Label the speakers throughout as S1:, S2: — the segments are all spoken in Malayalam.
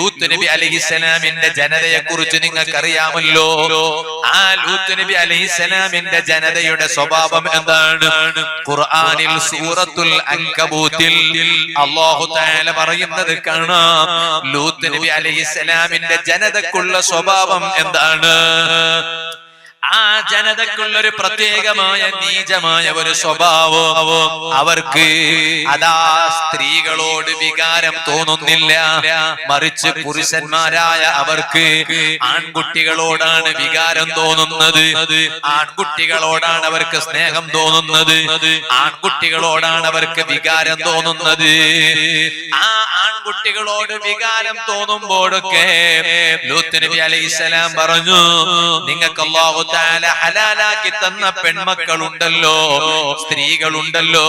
S1: ലൂത്ത് നബി അലൈഹിസ്സലാമിന്റെ ജനതയെ കുറിച്ച് നിങ്ങൾക്കറിയാമല്ലോ. ആ ലൂത്ത് നബി അലൈഹിസ്സലാമിന്റെ ജനതയുടെ സ്വഭാവം എന്താണ്? ഖുർആനിൽ സൂറത്തുൽ അൻകബൂത്തിൽ അല്ലാഹു തആല പറയുന്നത് കാണാം. ലൂത്ത് നബി അലൈഹിസ്സലാമിന്റെ ജനതക്കുള്ള സ്വഭാവം എന്താണ്? ആ ജനതക്കുള്ള ഒരു പ്രത്യേകമായ നീചമായ ഒരു സ്വഭാവം. അവർക്ക് അതാ സ്ത്രീകളോട് വികാരം തോന്നുന്നില്ല, മറിച്ച് പുരുഷന്മാരായ അവർക്ക് ആൺകുട്ടികളോടാണ് വികാരം തോന്നുന്നത്. ആൺകുട്ടികളോടാണ് അവർക്ക് സ്നേഹം തോന്നുന്നത്. ആൺകുട്ടികളോടാണ് അവർക്ക് വികാരം തോന്നുന്നത്. ആ ആൺകുട്ടികളോട് വികാരം തോന്നുമ്പോഴൊക്കെ ലൂത്ത് നബി അലൈഹിസ്സലാം പറഞ്ഞു, നിങ്ങൾക്ക് അല്ലാഹു തആല ഹലാലാക്കി തന്ന പെൺമക്കളുണ്ടല്ലോ, സ്ത്രീകളുണ്ടല്ലോ,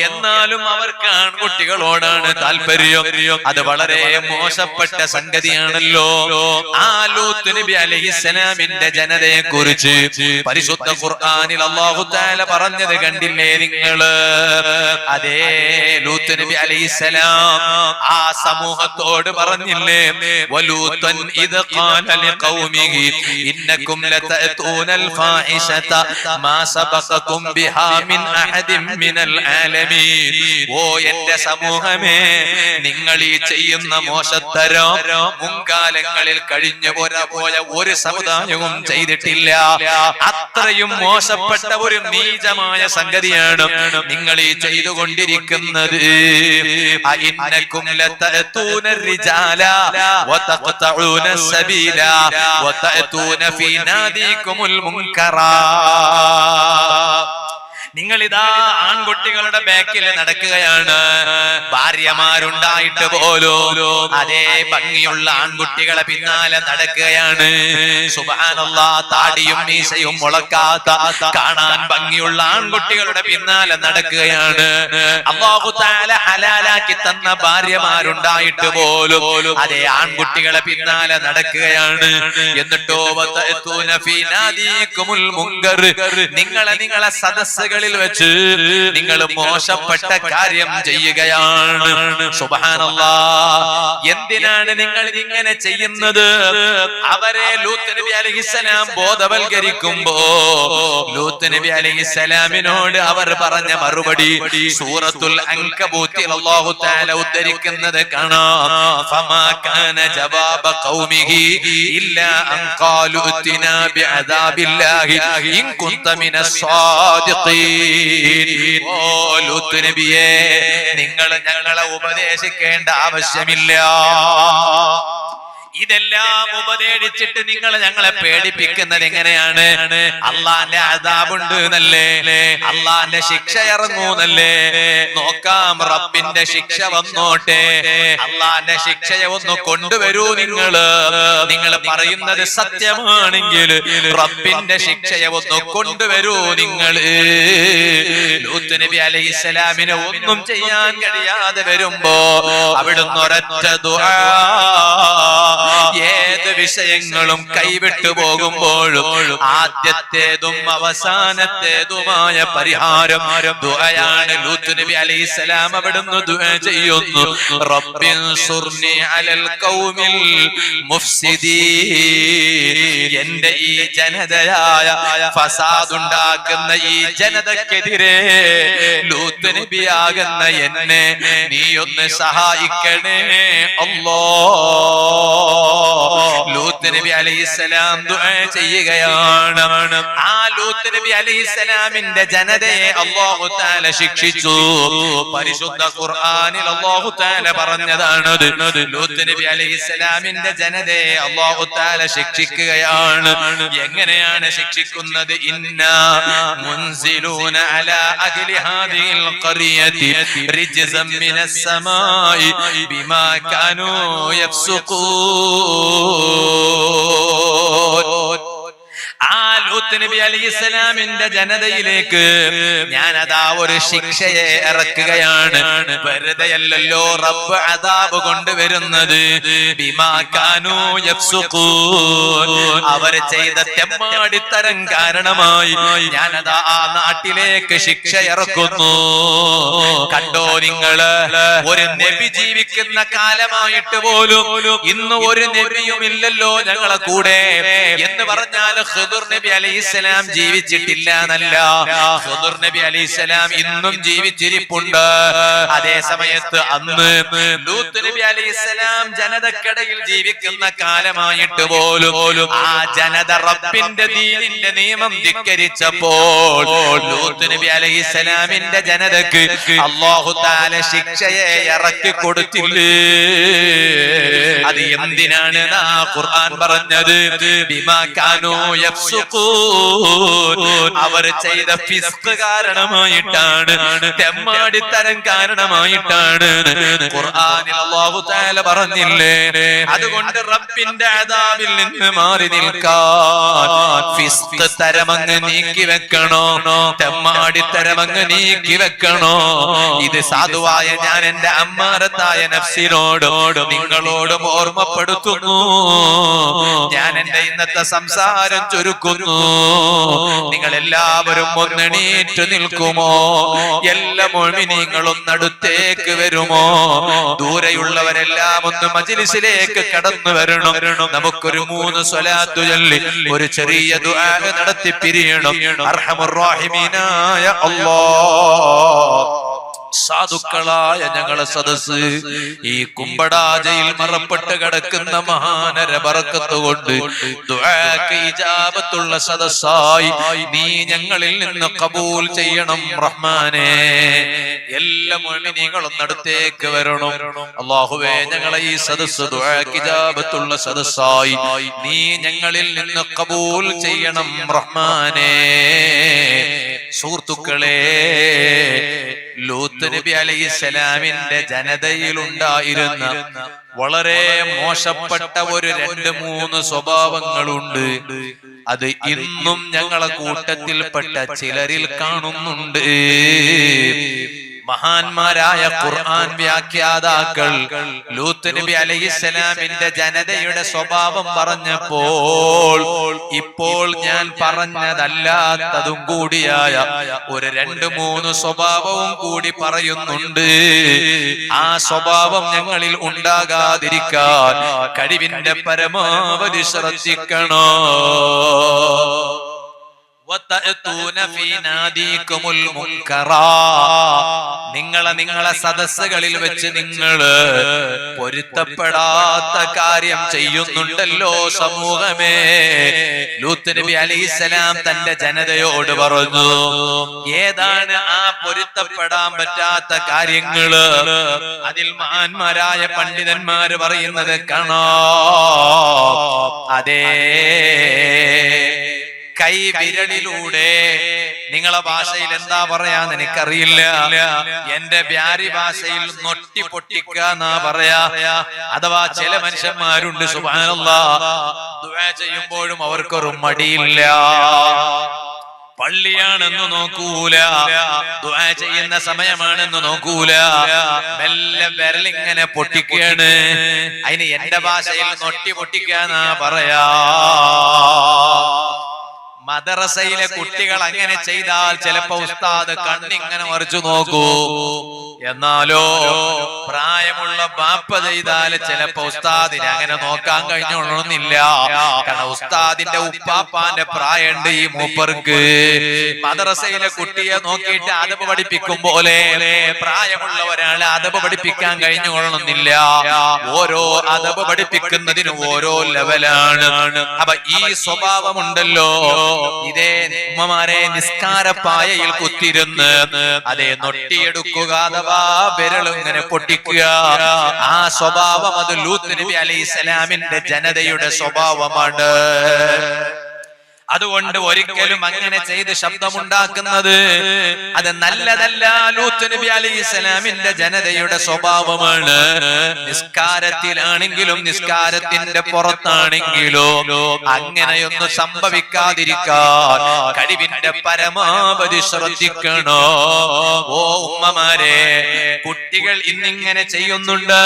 S1: എന്നാലും അവർക്ക് ആൺകുട്ടികളോടാണ് താല്പര്യം. അത് വളരെ മോശപ്പെട്ട സംഗതിയാണല്ലോ. ആ ലൂത്ത് നബി അലൈഹിസ്സലാമിന്റെ ജനതയെ കുറിച്ച് പരിശുദ്ധ ഖുർആനിൽ അല്ലാഹു തആല പറഞ്ഞത് കണ്ടില്ലേ നിങ്ങള്? അതേ ലൂത്ത് നബി അലൈഹിസ്സലാം ആ സമൂഹത്തോട് പറഞ്ഞില്ലേ, വലൂതൻ ഇദ് ഖാല ലിഖൗമിഹി ഇന്നകും ലതഅതൂന الفاحشة ما سبقكم بها من أحد من العالمين. ഓ എന്റെ സമൂഹമേ, നിങ്ങൾ ഈ ചെയ്യുന്ന മോശത്തരം മുൻകാലങ്ങളിൽ കഴിഞ്ഞു പോയ ഒരു സമുദായവും ചെയ്തിട്ടില്ല. അത്രയും മോശപ്പെട്ട ഒരു നീചമായ സംഗതിയാണ് നിങ്ങൾ ഈ ചെയ്തുകൊണ്ടിരിക്കുന്നത്. അഇന്നകും ലതഅതൂന الرجال وتقطعون السبيل وتأتون في നാദികുമുൽ മുൻകറാ. നിങ്ങളിതാ ആൺകുട്ടികളുടെ ബാക്കിൽ നടക്കുകയാണ്. ഭാര്യമാരുണ്ടായിട്ട് പോലും അതേ ഭംഗിയുള്ള ആൺകുട്ടികളെ പിന്നാലെ നടക്കുകയാണ്. സുബ്ഹാനല്ലാഹ്, താടിയും മീശയും മുളക്കാത്ത കാണാൻ ഭംഗിയുള്ള ആൺകുട്ടികളുടെ പിന്നാലെ നടക്കുകയാണ്. അല്ലാഹു തആല ഹലാലാക്കി തന്ന ഭാര്യമാരുണ്ടായിട്ട് പോലും അതേ ആൺകുട്ടികളെ പിന്നാലെ നടക്കുകയാണ്. എന്നിട്ടോ വതഅതൂന ഫീ നാദികുമുൽ മുൻകർ, നിങ്ങളെ സദസ്സുകളിൽ വെച്ച് നിങ്ങൾ മോശപ്പെട്ട കാര്യം ചെയ്യുകയാണ്. സുബ്ഹാനല്ലാഹ്, എന്തിനാണ് നിങ്ങൾ ഇങ്ങനെ ചെയ്യുന്നത്? അവരെ ലൂത്ത് നബി അലൈഹിസ്സലാം ബോധവൽക്കരിക്കുമ്പോ ലൂത്ത് നബി അലൈഹിസ്സലാമിനോട് അവർ പറഞ്ഞ മറുപടി സൂറത്തുൽ അൻകബൂത്തിൽ അല്ലാഹു തആല ഉദ്ധരിക്കുന്നത് കാണാം. ഫമാ കാന ജവാബ ഖൗമിഹി ഇല്ലാ അൻ ഖാലു ഉത്തിനാ ബിഅദാബില്ലാഹി ഇൻ കുന്ത മിനസ് സാദിഖീൻ. ഓ ലൂത്ത് നബിയേ, നിങ്ങൾ ഞങ്ങളെ ഉപദേശിക്കേണ്ട ആവശ്യമില്ല. ഇതെല്ലാം ഉപദേശിച്ചിട്ട് നിങ്ങൾ ഞങ്ങളെ പേടിപ്പിക്കുന്നത് എങ്ങനെയാണ്? അള്ളാന്റെ അദാബുണ്ട് എന്നല്ലേ, അള്ളാന്റെ ശിക്ഷ ഇറങ്ങൂന്നല്ലേ. നോക്കാം, റബ്ബിന്റെ ശിക്ഷ വന്നോട്ടെ, അള്ളാന്റെ ശിക്ഷയെ ഒന്ന് കൊണ്ടുവരൂ. നിങ്ങൾ പറയുന്നത് സത്യമാണെങ്കിൽ റബ്ബിന്റെ ശിക്ഷയെ ഒന്ന് കൊണ്ടുവരൂ. ലൂത്ത് നബി അലൈഹിസ്സലാമിനെ ഒന്നും ചെയ്യാൻ കഴിയാതെ വരുമ്പോ അവിടുന്ന് ഒരൊറ്റ ദുആ, ഏത് വിഷയങ്ങളും കൈവിട്ടു പോകുമ്പോഴും ആദ്യത്തേതും അവസാനത്തേതുമായ പരിഹാരം ദുആയാണ്. ലൂത്ത് നബി അലൈഹിസ്സലാം അവിടുന്ന് ദുആ ചെയ്യുന്നു, റബ്ബിൻസുർനി അലൽ ഖൗമിൽ മുഫ്സിദീൻ. എന്റെ ഈ ജനതയായ ഫസാദുണ്ടാക്കുന്ന ഈ ജനതക്കെതിരെ ലൂത്ത് നബിയാകുന്ന എന്നെ നീ ഒന്ന് സഹായിക്കണേ അല്ലാഹ്. ലൂത്ത് നബി അലൈഹിസ്സലാം ദുആ ചെയ്യുകയാണ്. ആ ലൂത്ത് നബി അലൈഹിസ്സലാമിന്റെ ജനതയെ അല്ലാഹു തആല ശിക്ഷിച്ചു. പരിശുദ്ധ ഖുർആനിൽ അല്ലാഹു തആല പറഞ്ഞതാണ്, ലൂത്ത് നബി അലൈഹിസ്സലാമിന്റെ ജനതയെ അല്ലാഹു തആല ശിക്ഷിക്കുകയാണ്. എങ്ങനെയാണ് ശിക്ഷിക്കുന്നത്? ഇന്നാ മുൻസിലൂന അലാ അഹ്ലി ഹാദിഹിൽ ഖറിയതി റിജ്സൻ മിനസ് സമാഇ ബിമാ കാനൂ യഫ്സുഖൂൻ. ആ ലൂത്ത് ലൂത്ത് നബി അലൈഹിസ്സലാമിന്റെ ജനതയിലേക്ക് ഞാൻ അതാ ഒരു ശിക്ഷയെ ഇറക്കുകയാണ്. വെറുതെയല്ലല്ലോ റബ്ബ് അദാബ് കൊണ്ടുവരുന്നത്. ബിമാ കാനൂ യഫ്സുഖൂൻ, അവർ ചെയ്ത തെമ്മാടിത്തരം കാരണമായി ഞാനതാ ആ നാട്ടിലേക്ക് ശിക്ഷ ഇറക്കുന്നു. കണ്ടോ നിങ്ങള്, ഒരു നബി ജീവിക്കുന്ന കാലമായിട്ട് പോലും ഇന്ന് ഒരു നബിയും ഇല്ലല്ലോ ഞങ്ങളെ കൂടെ എന്ന് പറഞ്ഞാൽ ഖുദർ നബി അലൈഹിസ്സലാം ജീവിച്ചിട്ടില്ല എന്നല്ല. ഖുദർ നബി അലൈഹിസ്സലാം ഇന്നും ജീവിച്ചിരിപ്പുണ്ട്. അതേ സമയത്ത് അന്ന് ലൂത്ത് നബി അലൈഹിസ്സലാം ജനതക്കിടയിൽ ജീവിക്കുന്ന കാലമായിട്ട് പോലും ആ ജനത റബ്ബിന്റെ ദീനിന്റെ നിയമം ധിക്കരിച്ചപ്പോൾ ലൂത്ത് നബി അലൈഹിസ്സലാമിന്റെ ജനതക്ക് അല്ലാഹു തആല ശിക്ഷയെ ഇറക്കി കൊടുത്തില്ലേ? അത് എന്തിനാണ് ഖുർആൻ പറഞ്ഞത്? ബിമാ കാനൂ യഫ്സുഖൂൻ, അവർ ചെയ്ത ഫിസ്ഖ് കാരണമായിട്ടാണ്, തെമ്മാടിത്തരം കാരണമായിട്ടാണ്. ഖുർആനിൽ അല്ലാഹു തആല പറഞ്ഞില്ലേ, അതുകൊണ്ട് റബ്ബിന്റെ അദാബിൽ നിന്ന് മാറി നിൽക്കാൻ ഫിസ്ഖ് തരമങ്ങ് നീക്കി വെക്കണോ, തെമ്മാടിത്തരമങ്ങ് നീക്കി വെക്കണോ. ഇത് സാധുവായ ഞാൻ എന്റെ അമ്മാരത്തായ നഫ്സിനോട് നിങ്ങളോടും ഓർമ്മപ്പെടുത്തുന്നു. ഞാൻ എന്റെ ഇന്നത്തെ സംസാരം ചുരുക്കുന്നു. നിങ്ങൾ എല്ലാവരും ഒന്നെണീറ്റ് നിൽക്കുമോ? എല്ലാ മുഅ്മിനീങ്ങളും അടുത്തേക്ക് വരുമോ? ദൂരെയുള്ളവരെല്ലാം ഒന്ന് മജ്ലിസിലേക്ക് കടന്നു വരണം. നമുക്കൊരു 3 സ്വലാത്ത് ചൊല്ലി ഒരു ചെറിയ ദുആ നടത്തി പിരിയണം. അർഹമുർ റഹീമീനായ അല്ലാഹ്, സാധുക്കളായ ഞങ്ങളെ സദസ് ഈ കുമ്പടാജയിൽ മറപ്പെട്ട് കിടക്കുന്ന മഹാനര ബറക്കത്ത് കൊണ്ട് ദുആക്ക് ഇജാബത്തുള്ള സദസ്സായി നീ ഞങ്ങളിൽ നിന്ന് ഖബൂൽ ചെയ്യണം റഹ്മാനേ. എല്ലാ മുഅ്മിനീങ്ങളും അടുത്തേക്ക് വരണം. അല്ലാഹുവേ, ഞങ്ങളെ ഈ സദസ് ദുആക്ക് ഇജാബത്തുള്ള സദസ്സായി നീ ഞങ്ങളിൽ നിന്ന് ഖബൂൽ ചെയ്യണം റഹ്മാനേ. സുഹൃത്തുക്കളെ, ലൂത്ത് നബി അലൈഹിസ്സലാമിന്റെ ജനതയിലുണ്ടായിരുന്ന വളരെ മോശപ്പെട്ട ഒരു 2-3 സ്വഭാവങ്ങളുണ്ട്. അത് ഇന്നും ഞങ്ങളെ കൂട്ടത്തിൽപ്പെട്ട ചിലരിൽ കാണുന്നുണ്ട്. മഹാന്മാരായ ഖുർആൻ വ്യാഖ്യാതാക്കൾ ലൂത്ത് നബി അലൈഹിസ്സലാമിന്റെ ജനതയുടെ സ്വഭാവം പറഞ്ഞപ്പോൾ ഇപ്പോൾ ഞാൻ പറഞ്ഞതല്ലാത്തതും കൂടിയായ ഒരു 2-3 സ്വഭാവവും കൂടി പറയുന്നുണ്ട്. ആ സ്വഭാവം ഞങ്ങളിൽ ഉണ്ടാകാതിരിക്കാൻ കഴിവിന്റെ പരമാവധി ശ്രദ്ധിക്കണോ. നിങ്ങളെ സദസ്സുകളിൽ വെച്ച് നിങ്ങള് പൊരുത്തപ്പെടാത്ത കാര്യം ചെയ്യുന്നുണ്ടല്ലോ സമൂഹമേ. ലൂത്ത് നബി അലൈഹിസ്സലാം തന്റെ ജനതയോട് പറഞ്ഞു, ഏതാണ് ആ പൊരുത്തപ്പെടാൻ പറ്റാത്ത കാര്യങ്ങള്? അതിൽ മഹാന്മാരായ പണ്ഡിതന്മാര് പറയുന്നത് കാണാം. അതേ, കൈവിരലിലൂടെ, നിങ്ങളെ ഭാഷയിൽ എന്താ പറയാന്ന് എനിക്കറിയില്ല, എന്റെ ബ്യാരി ഭാഷയിൽ നൊട്ടി പൊട്ടിക്കുക എന്നാ പറയാ. അഥവാ ചില മനുഷ്യന്മാരുണ്ട് സുബ്ഹാനല്ലാഹ്, ദുആ ചെയ്യുമ്പോഴും അവർക്കൊരു മടിയില്ല. പള്ളിയാണെന്ന് നോക്കൂല, ദുആ ചെയ്യുന്ന സമയമാണെന്ന് നോക്കൂല, മെല്ലെ വിരലിങ്ങനെ പൊട്ടിക്കുകയാണ്. അതിന് എന്റെ ഭാഷയിൽ നൊട്ടി പൊട്ടിക്കാന്നാ പറയാ. മദ്രസയിലെ കുട്ടികൾ അങ്ങനെ ചെയ്താൽ ചിലപ്പോ ഉസ്താദ് കണ്ണിങ്ങനെ മറിച്ചു നോക്കൂ. എന്നാലോ പ്രായമുള്ള ബാപ്പ ചെയ്താൽ ചിലപ്പോ ഉസ്താദിനെ അങ്ങനെ നോക്കാൻ കഴിഞ്ഞോളണമെന്നില്ല. കാരണം ഉസ്താദിന്റെ ഉപ്പാപ്പാന്റെ പ്രായമുണ്ട് ഈ മൂപ്പർക്ക്. മദ്രസയിലെ കുട്ടിയെ നോക്കിയിട്ട് അദബ് പഠിപ്പിക്കും പോലെ പ്രായമുള്ള ഒരാളെ അദബ് പഠിപ്പിക്കാൻ കഴിഞ്ഞോളണമെന്നില്ല. ഓരോ അദബ് പഠിപ്പിക്കുന്നതിനും ഓരോ ലെവലാണ്. അപ്പൊ ഈ സ്വഭാവമുണ്ടല്ലോ, ഇതേ ഉമ്മമാരെ നിസ്കാരപ്പായയിൽ കുത്തിരുന്ന് അതേ നൊട്ടിയെടുക്കുക, അഥവാ വിരലിങ്ങനെ പൊട്ടിക്കുക, ആ സ്വഭാവം അത് ലൂത്ത് നബി അലൈഹിസ്സലാമിന്റെ ജനതയുടെ സ്വഭാവമാണ്. അതുകൊണ്ട് ഒരിക്കലും അങ്ങനെ ചെയ്ത് ശബ്ദമുണ്ടാക്കുന്നത് അത് നല്ലതല്ല. ലൂത്ത് നബി അലൈഹിസ്സലാമിന്റെ ജനതയുടെ സ്വഭാവമാണ്. നിസ്കാരത്തിലാണെങ്കിലും നിസ്കാരത്തിന്റെ പുറത്താണെങ്കിലോ അങ്ങനെയൊന്നും സംഭവിക്കാതിരിക്കാൻ കഴിവിന്റെ പരമാവധി ശ്രദ്ധിക്കണോ. ഓ ഉമ്മമാരെ, കുട്ടികൾ ഇന്നിങ്ങനെ ചെയ്യുന്നുണ്ട്.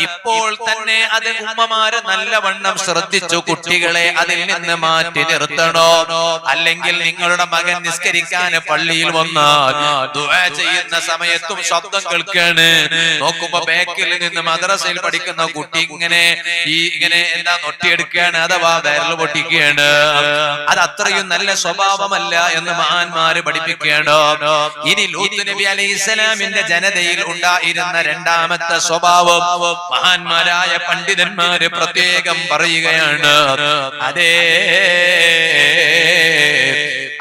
S1: ഇപ്പോൾ തന്നെ അത് ഉമ്മമാരെ നല്ലവണ്ണം ശ്രദ്ധിച്ചു കുട്ടികളെ അതിൽ നിന്ന് മാറ്റി നിർത്തണോ. അല്ലെങ്കിൽ നിങ്ങളുടെ മകൻ നിസ്കരിക്കാൻ പള്ളിയിൽ വന്നാൽ ദുആ ചെയ്യുന്ന സമയത്തും ശബ്ദം കേൾക്കാണ്. നോക്കുമ്പോ ബാക്കിൽ നിന്ന് മദ്രസയിൽ പഠിക്കുന്ന കുട്ടി ഇങ്ങനെ എന്താ നൊട്ടിയെടുക്കുകയാണ്, അഥവാ വിരൽ പൊട്ടിക്കുകയാണ്. അത് അത്രയും നല്ല സ്വഭാവമല്ല എന്ന് മഹാന്മാര് പഠിപ്പിക്കുകയാണ്. ഇനി ലൂത്ത് നബി അലൈഹിസ്സലാമിന്റെ ജനതയിൽ ഉണ്ടായിരുന്ന രണ്ടാമത്തെ സ്വഭാവം മഹാന്മാരായ പണ്ഡിതന്മാര് പ്രത്യേകം പറയുകയാണ്.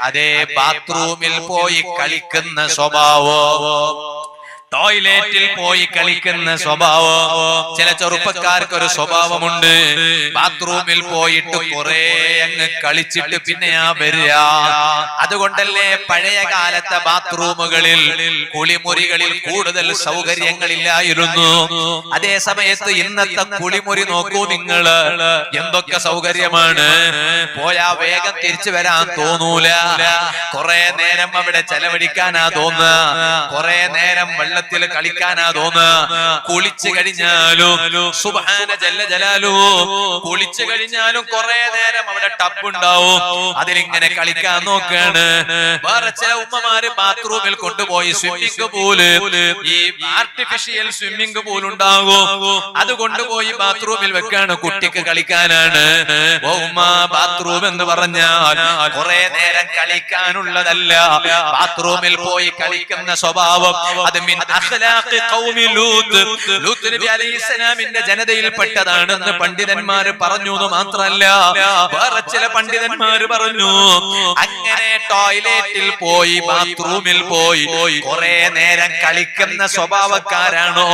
S1: അതേ ബാത്റൂമിൽ പോയി കളിക്കുന്ന സ്വഭാവം, ടോയ്ലറ്റിൽ പോയി കളിക്കുന്ന സ്വഭാവം. ചില ചെറുപ്പക്കാർക്ക് ഒരു സ്വഭാവമുണ്ട്, ബാത്റൂമിൽ പോയിട്ട് കുറെ അങ്ങ് കളിച്ചിട്ട് പിന്നെയാ വരിക. അതുകൊണ്ടല്ലേ പഴയ കാലത്തെ ബാത്റൂമുകളിൽ കുളിമുറികളിൽ കൂടുതൽ സൗകര്യങ്ങളില്ലായിരുന്നു. അതേ സമയത്ത് ഇന്നത്തെ കുളിമുറി നോക്കൂ നിങ്ങള്, എന്തൊക്കെ സൗകര്യമാണ്. പോയാ വേഗം തിരിച്ചു വരാൻ തോന്നൂല. കുറെ നേരം അവിടെ ചെലവഴിക്കാനാ തോന്നുക, കുറെ നേരം വെള്ളത്തിൽ കളിക്കാനാ തോന്നുക. കുളിച്ചു കഴിഞ്ഞാലും സുബ്ഹാന ജല്ല ജലാലു, കുളിച്ചു കഴിഞ്ഞാലും കുറെ നേരം അവിടെ ടബ് ഉണ്ടാവും, അതിലിങ്ങനെ കളിക്കാൻ നോക്കാണ്. വേറെ ചില ഉമ്മമാര് ബാത്റൂമിൽ കൊണ്ടുപോയി സ്വിമ്മിംഗ് പൂള്, ഈ ആർട്ടിഫിഷ്യൽ സ്വിമ്മിംഗ് പൂൾ ഉണ്ടാകും, അത് കൊണ്ടുപോയി ബാത്റൂമിൽ വെക്കാണ്, കുട്ടിക്ക് കളിക്കാനാണ്. ഓ ഉമ്മ, ബാത്റൂം എന്ന് പറഞ്ഞാൽ കുറെ നേരം കളിക്കാനുള്ളതല്ല. ബാത്റൂമിൽ പോയി കളിക്കുന്ന സ്വഭാവം അത് ലൂത്ത് നബി അലൈഹിസ്സലാമിന്റെ ജനതയിൽപ്പെട്ടതാണെന്ന് പണ്ഡിതന്മാര് പറഞ്ഞു. മാത്രല്ല, വേറെ ചില പണ്ഡിതന്മാര് പറഞ്ഞു, അങ്ങനെ ടോയ്ലറ്റിൽ പോയി ബാത്റൂമിൽ പോയി കുറെ നേരം കളിക്കുന്ന സ്വഭാവക്കാരാണോ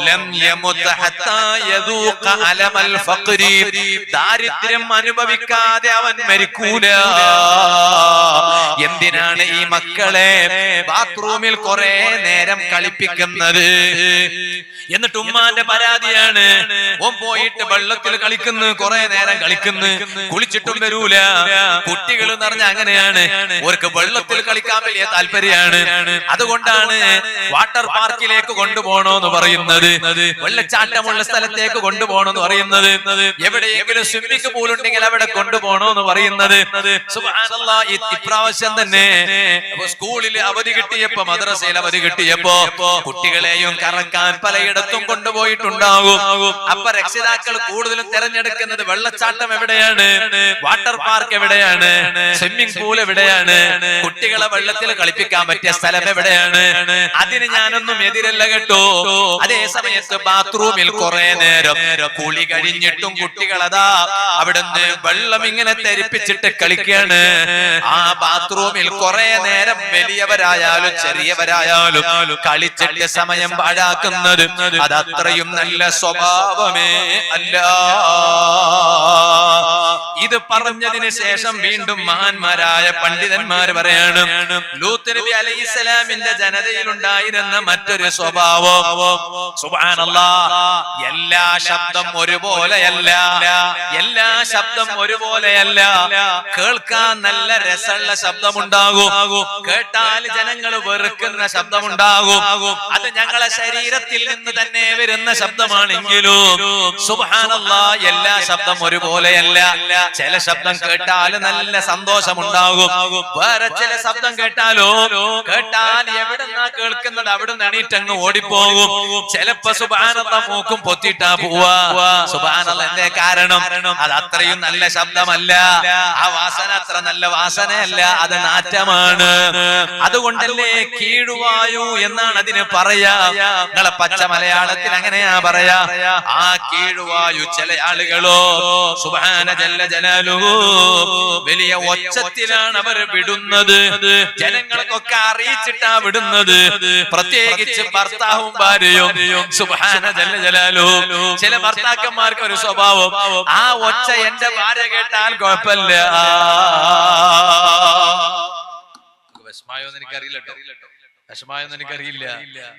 S1: ലം യമുത് ഹത്താ യദൂഖ അലമൽ ഫഖ്രി, ദാരിദ്ര്യം അനുഭവിക്കാതെ അവൻ മരിക്കൂല. എന്തിനാണ് ഈ മക്കളെ ബാത്റൂമിൽ കുറെ നേരം കളിപ്പിക്കുന്നത്? എന്നിട്ട് ഉമ്മാന്റെ പരാതിയാണ്, ഓൻ പോയിട്ട് വെള്ളത്തിൽ കളിക്കുന്നു, കുറെ നേരം കളിക്കുന്നു, കുളിച്ചിട്ടും വരൂല. കുട്ടികൾ എന്ന് പറഞ്ഞാൽ അങ്ങനെയാണ്, അവർക്ക് വെള്ളത്തിൽ കളിക്കാൻ വലിയ താല്പര്യമാണ്. അതുകൊണ്ടാണ് വാട്ടർ പാർക്കിലേക്ക് കൊണ്ടുപോകണോന്ന് പറയുന്നത്, വെള്ളച്ചാട്ടമുള്ള സ്ഥലത്തേക്ക് കൊണ്ടുപോകണമെന്ന് പറയുന്നത്, എവിടെയെങ്കിലും സ്വിമ്മിംഗ് പൂൾ ഉണ്ടെങ്കിൽ അവിടെ കൊണ്ടുപോകണോന്ന് പറയുന്നത്. സുബ്ഹാനല്ലാഹ്, ഇപ്രാവശ്യം തന്നെ സ്കൂളിൽ അവധി കിട്ടിയപ്പോ, മദ്രസയിൽ അവധി കിട്ടിയപ്പോ കുട്ടികളെയും കറക്കാൻ പലയിടത്തും കൊണ്ടുപോയിട്ടുണ്ടാകും. അപ്പൊ രക്ഷിതാക്കൾ കൂടുതലും തെരഞ്ഞെടുക്കുന്നത് വെള്ളച്ചാട്ടം എവിടെയാണ്, വാട്ടർ പാർക്ക് എവിടെയാണ്, സ്വിമ്മിംഗ് പൂൾ എവിടെയാണ്, കുട്ടികളെ വെള്ളത്തിൽ കളിപ്പിക്കാൻ പറ്റിയ സ്ഥലം എവിടെയാണ്. അതിന് ഞാനൊന്നും എതിരല്ല കേട്ടോ. അതേ സമയത്ത് ബാത്റൂമിൽ കുറെ നേരം കുളി കഴിഞ്ഞിട്ടും കുട്ടികളതാ അവിടുന്ന് വെള്ളം ഇങ്ങനെ തെറിപ്പിച്ചിട്ട് കളിക്കുകയാണ്. ആ ബാത്റൂമിൽ കുറെ നേരം വലിയവരായാലും ചെറിയവരായാലും കളിച്ചിട്ട് സമയം പാഴാക്കുന്നത് അത് അത്രയും നല്ല സ്വഭാവമേ അല്ല. ഇത് പറഞ്ഞതിന് ശേഷം വീണ്ടും മഹാന്മാരായ പണ്ഡിതന്മാർ പറയാണ്, ലൂത്ത് നബി അലൈഹിസ്സലാമിന്റെ ജനതയിൽ ഉണ്ടായിരുന്ന മറ്റൊരു സ്വഭാവം, സുബ്ഹാനല്ലാഹ്, എല്ലാ ശബ്ദം ഒരുപോലെയല്ല, എല്ലാ ശബ്ദം ഒരുപോലെയല്ല. കേൾക്കാൻ നല്ല രസമുള്ള ശബ്ദമുണ്ടാകും, കേട്ടാൽ ജനങ്ങൾ വെറുക്കുന്ന ശബ്ദമുണ്ടാകും. അത് ഞങ്ങളെ ശരീരത്തിൽ നിന്ന് തന്നെ വരുന്ന ശബ്ദമാണെങ്കിലും സുബ്ഹാനല്ലാഹ്, എല്ലാ ശബ്ദം ഒരുപോലെയല്ല. ചില ശബ്ദം കേട്ടാൽ നല്ല സന്തോഷമുണ്ടാകും, വേറെ ചില ശബ്ദം കേട്ടാൽ എവിടെന്നാ കേൾക്കുന്നത് അവിടെ എണീറ്റങ്ങ് ഓടിപ്പോകും. ചിലപ്പോ സുബ്ഹാനല്ലാഹ് മൂക്കും പൊത്തിട്ടാ പോവാ. സുബ്ഹാനല്ലാഹ്, എന്തേ കാരണം? അത് അത്രയും നല്ല ശബ്ദമല്ല, ആ വാസന അത്ര നല്ല വാസനയല്ല, അത് നാറ്റമാണ്. അതുകൊണ്ടല്ലേ കീഴുവായു എന്നാണ് അതിന് പറയാ. നിങ്ങളെ പച്ച മലയാളത്തിൽ അങ്ങനെയാ പറയാ. ആ കീഴുവായു ചില ആളുകളോ സുബ്ഹാന ജല്ല ജലാലുഹു ജലാലുഹു വലിയ ഒച്ചത്തിലാണ് അവർ വിടുന്നത്. ജനങ്ങൾക്കൊക്കെ അറിയിച്ചിട്ടാ വിടുന്നത്. പ്രത്യേകിച്ച് ഭർത്താവും ഭാര്യയും. സുബ്ഹാന ജല്ല ജലാലുഹു. ചില ഭർത്താക്കന്മാർക്ക് ഒരു സ്വഭാവം, ആ ഒച്ച എന്റെ ഭാര്യ കേട്ടാൽ കുഴപ്പമില്ല. വിഷമായോന്ന് എനിക്കറിയില്ല.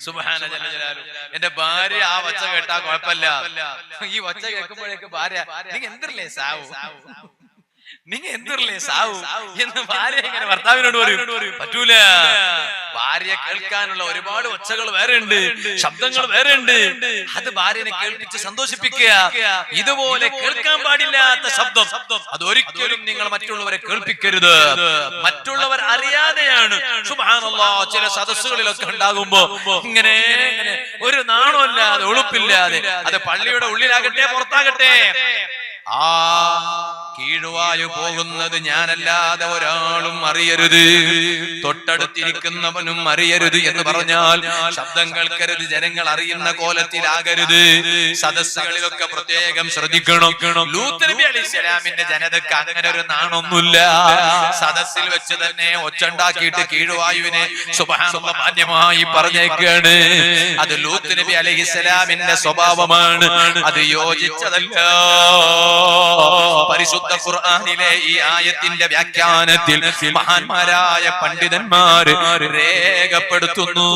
S1: സുബ്ഹാന ജല്ല ജലാലുഹു. എന്റെ ഭാര്യ ആ ഒച്ച കേട്ടാ കുഴപ്പമില്ല. ഈ ഒച്ച കേൾക്കുമ്പോഴേക്ക് ഭാര്യ നീ എന്തില്ലേ സാവു എന്ന് ഭാര്യ ഇങ്ങനെ ഭർത്താവിനോട് പറയും. പറ്റൂല. ഭാര്യ കേൾക്കാനുള്ള ഒരുപാട് ഒച്ചകൾ വേറെ ഉണ്ട്, ശബ്ദങ്ങൾ വേറെ ഉണ്ട്. അത് ഭാര്യനെ കേൾപ്പിച്ച് സന്തോഷിപ്പിക്കുക. ഇതുപോലെ കേൾക്കാൻ പാടില്ലാത്ത ശബ്ദം അതൊരിക്കലും നിങ്ങൾ മറ്റുള്ളവരെ കേൾപ്പിക്കരുത്. മറ്റുള്ളവർ അറിയാതെയാണ്. സുബ്ഹാനല്ലാഹ്, ചില സദസ്സുകളിലൊക്കെ ഉണ്ടാകുമ്പോ ഇങ്ങനെ ഒരു നാണമില്ലാതെ ഒളുപ്പില്ലാതെ, അത് പള്ളിയുടെ ഉള്ളിലാകട്ടെ പുറത്താകട്ടെ, ആ കീഴുവായു പോകുന്നത് ഞാനല്ലാതെ ഒരാളും അറിയരുത്, തൊട്ടടുത്തിരിക്കുന്നവനും അറിയരുത് എന്ന് പറഞ്ഞാൽ ശബ്ദം കേൾക്കരുത്, ജനങ്ങൾ അറിയുന്ന കോലത്തിലാകരുത്. സദസ്സുകളിലൊക്കെ പ്രത്യേകം ശ്രദ്ധിക്കണം. ലൂത്ത് നബി അലൈഹിസ്സലാമിന്റെ ജനതക്ക് അങ്ങനെ ഒരു നാണൊന്നുമില്ല. സദസ്സിൽ വെച്ച് തന്നെ ഒച്ചുണ്ടാക്കിയിട്ട് കീഴുവായുവിനെ സുബ്ഹാനല്ലാഹ് മാന്യമായി പറഞ്ഞേക്കാണ്. അത് ലൂത്ത് നബി അലൈഹിസ്സലാമിന്റെ സ്വഭാവമാണ്. അത് യോജിച്ചതല്ല. പരിശുദ്ധ ഖുർആനിലെ ഈ ആയത്തിന്റെ വ്യാഖ്യാനത്തിൽ മഹാന്മാരായ പണ്ഡിതന്മാര് രേഖപ്പെടുത്തുന്നു,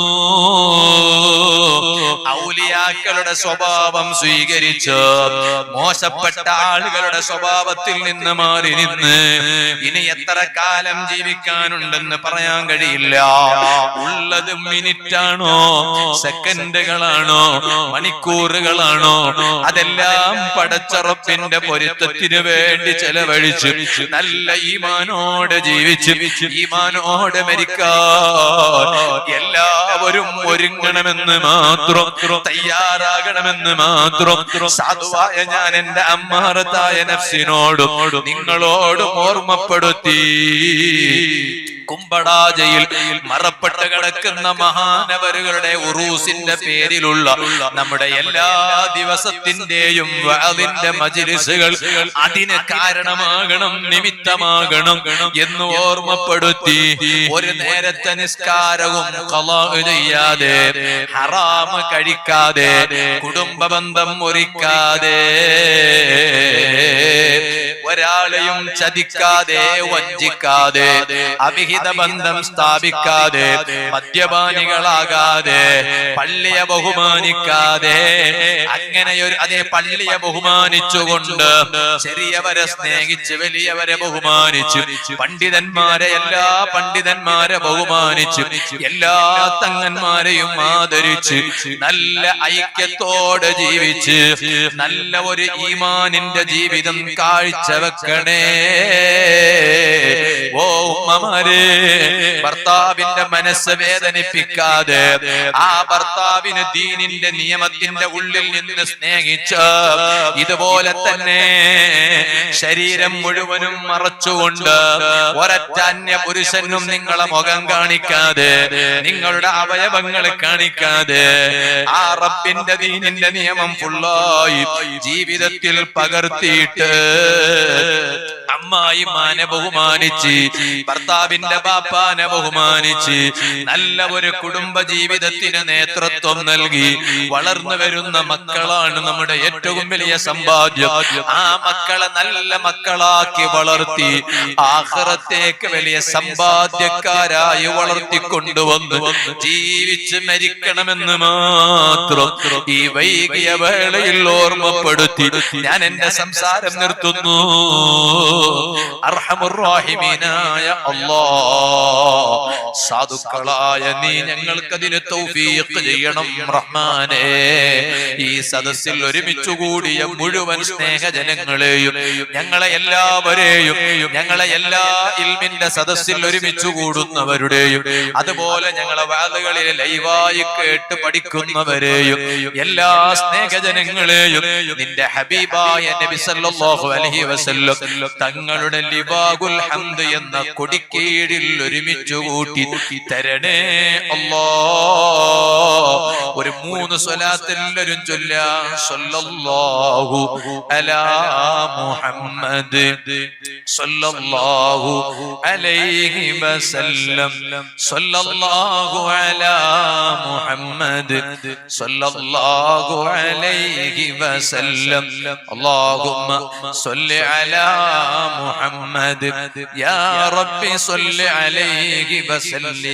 S1: ഔലിയാക്കളുടെ സ്വഭാവം സ്വീകരിച്ച് മോശപ്പെട്ട ആളുകളുടെ സ്വഭാവത്തിൽ നിന്ന് മാറി നിന്ന് ഇനി എത്ര കാലം ജീവിക്കാനുണ്ടെന്ന് പറയാൻ കഴിയില്ല. ഉള്ളത് മിനിറ്റാണോ, സെക്കൻഡുകളാണോ, മണിക്കൂറുകളാണോ, അതെല്ലാം പടച്ചറപ്പിന്റെ പൊരുത്തത്തിന് വേണ്ടി ചെലവഴിച്ച് നല്ല ഈമാനോടെ ജീവിച്ച് ഈമാനോടെ മരിക്കാൻ എല്ലാവരും ഒരുങ്ങണമെന്ന് മാത്രം, തയ്യാറാകണമെന്ന് മാത്രം സാധുവായ ഞാൻ എന്റെ അമ്മാറത്തായ നഫ്സിനോടും നിങ്ങളോടും ഓർമ്മപ്പെടുത്തി. കുമ്പടാജയിൽ മറപ്പെട്ട് കിടക്കുന്ന മഹാനവരുകളുടെ ഉറൂസിന്റെ പേരിലുള്ള നമ്മുടെ എല്ലാ ദിവസത്തിന്റെയും വഅദിന്റെ മജ്‌ലിസുകൾ അതിന് കാരണമാകണം, നിമിത്തമാകണം എന്ന് ഓർമ്മപ്പെടുത്തി. ഒരു നേരത്തെ നിസ്കാരവും ഖളാ ചെയ്യാതെ, ഹറാം കഴിക്കാതെ, കുടുംബ ബന്ധം മുറിക്കാതെ, ഒരാളെയും ചതിക്കാതെ, വഞ്ചിക്കാതെ, അവിഹിത ബന്ധം സ്ഥാപിക്കാതെ, മദ്യപാനികളാകാതെ, പള്ളിയെ ബഹുമാനിക്കാതെ, അങ്ങനെയൊരു അതേ പള്ളിയെ ബഹുമാനിച്ചുകൊണ്ട് ചെറിയവരെ സ്നേഹിച്ച് വലിയവരെ ബഹുമാനിച്ചു, പണ്ഡിതന്മാരെ എല്ലാ പണ്ഡിതന്മാരെ ബഹുമാനിച്ചു, എല്ലാ തങ്ങന്മാരെയും ആദരിച്ച് നല്ല ഐക്യത്തോടെ ജീവിച്ച് നല്ല ഒരു ഈമാനിന്റെ ജീവിതം കാഴ്ചവെക്കണേ. ഓ ഉമ്മമാരെ, ഭർത്താവിന്റെ മനസ്സ് വേദനിപ്പിക്കാതെ, ആ ഭർത്താവിന് ദീനിന്റെ നിയമത്തിന്റെ ഉള്ളിൽ നിന്ന് സ്നേഹിച്ച് ഇതുപോലെ തന്നെ ശരീരം മുഴുവനും മറച്ചുകൊണ്ട് ഒരൊറ്റ അന്യ പുരുഷനും നിങ്ങളെ മുഖം കാണിക്കാതെ, നിങ്ങളുടെ അവയവങ്ങൾ കാണിക്കാതെ, ആ റബ്ബിന്റെ ദീനിന്റെ നിയമം ഫുള്ളായി ജീവിതത്തിൽ പകർത്തിയിട്ട് അമ്മായിമാനെ ബഹുമാനിച്ച്, ഭർത്താവിന്റെ ബാപ്പാനെ ബഹുമാനിച്ച് നല്ല ഒരു കുടുംബ ജീവിതത്തിന് നേതൃത്വം നൽകി വളർന്നു വരുന്ന മക്കളാണ് നമ്മുടെ ഏറ്റവും വലിയ സമ്പാദ്യം. ആ മക്കളെ നല്ല മക്കളാക്കി വളർത്തി ആഖിറത്തേക്ക് വലിയ സമ്പാദ്യക്കാരായി വളർത്തിക്കൊണ്ടുവന്ന് ജീവിച്ച് മരിക്കണമെന്ന് മാത്രം ഈ വൈകിയ വേളയിൽ ഓർമ്മപ്പെടുത്തി ഞാൻ എന്റെ സംസാരം നിർത്തുന്നു. അർഹമുർ റഹീമീനായ അല്ലാഹ്, സാധുക്കളായ നീ ഞങ്ങൾക്കതിന് തൗഫീഖ് ചെയ്യണം റഹ്മാനേ. ഈ സദസ്സിൽ ഒരുമിച്ചു കൂടിയ മുഴുവൻ സ്നേഹജനങ്ങളെയും ഞങ്ങളെ എല്ലാവരെയും, ഞങ്ങളെ എല്ലാ ഇൽമിന്റെ സദസ്സിൽ ഒരുമിച്ചു കൂടുന്നവരുടെയും അതുപോലെ ഞങ്ങളെ വാദകളിൽ ലൈവായി കേട്ട് പഠിക്കുന്നവരെയും എല്ലാ സ്നേഹജനങ്ങളെയും നിന്റെ ഹബീബായ നബി സല്ലല്ലാഹു അലൈഹി വസല്ലം തങ്ങളുടെ ലിവാഗുൽ ഹംദ് എന്ന കൊടിക്കീഴിൽ ഒരുമിച്ചു കൂട്ടി തരണേ അല്ലാഹ്. ഒരു 3 സ്വലാത്ത് എല്ലാവരും ചൊല്ലാം. സല്ലല്ലാഹു അലാ മുഹമ്മദ് സല്ലല്ലാഹു അലൈഹി വസല്ലം സല്ലല്ലാഹു അലാ മുഹമ്മദ് സല്ലല്ലാഹു അലൈഹി വസല്ലം അല്ലാഹുമ്മ സ്വല്ലി അലാ മുഹമ്മദ് യാ റബ്ബി സ്വല്ലി അലൈഹി വസല്ലം.